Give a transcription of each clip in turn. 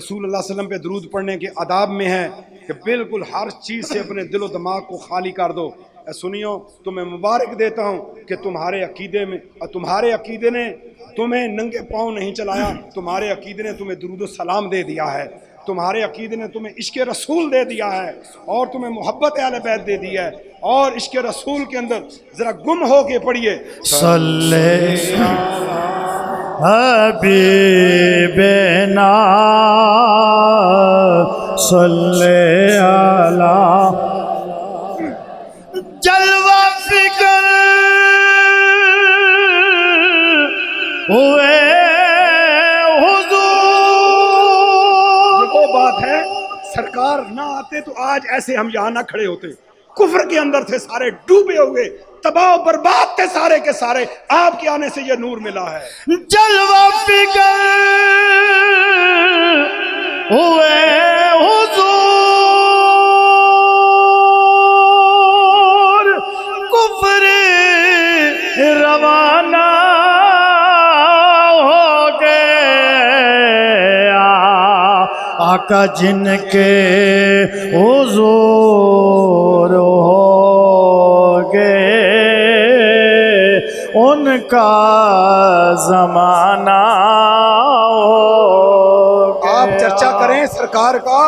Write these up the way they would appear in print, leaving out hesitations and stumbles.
رسول اللہ صلی اللہ علیہ وسلم پہ درود پڑھنے کے آداب میں ہے کہ بالکل ہر چیز سے اپنے دل و دماغ کو خالی کر دو۔ اے سنیو، تمہیں مبارک دیتا ہوں کہ تمہارے عقیدے نے تمہیں ننگے پاؤں نہیں چلایا، تمہارے عقیدے نے تمہیں درود و سلام دے دیا ہے، تمہارے عقیدے نے تمہیں عشق رسول دے دیا ہے، اور تمہیں محبت اہل بیت دے دی ہے۔ اور عشق رسول کے اندر ذرا گم ہو کے پڑھیے، صلی حبیبنا صلی علی جلوہ فکر ہوئے حضور۔ یہ وہ بات ہے، سرکار نہ آتے تو آج ایسے ہم یہاں نہ کھڑے ہوتے۔ کفر کے اندر تھے سارے، ڈوبے ہوئے، تباہ و برباد تھے سارے کے سارے، آپ کے آنے سے یہ نور ملا ہے۔ جلوہ فکر ہوئے حضور، کفر روانہ ہو گیا، آقا جن کے حضور ہو گئے ان کا زمانہ ہو گیا۔ آپ چرچا کریں سرکار کا،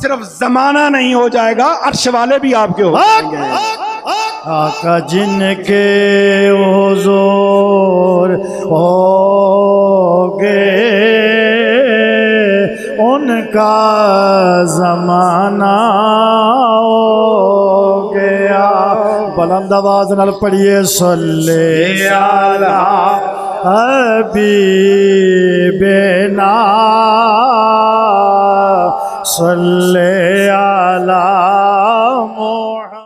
صرف زمانہ نہیں ہو جائے گا، عرش والے بھی آپ کے ہو جائیں گے۔ آقا جن کے حضور ہو گئے ان کا زمانہ ہو گیا۔ بلند آواز نال پڑھیے، صلی علی حبیبنا صلی علی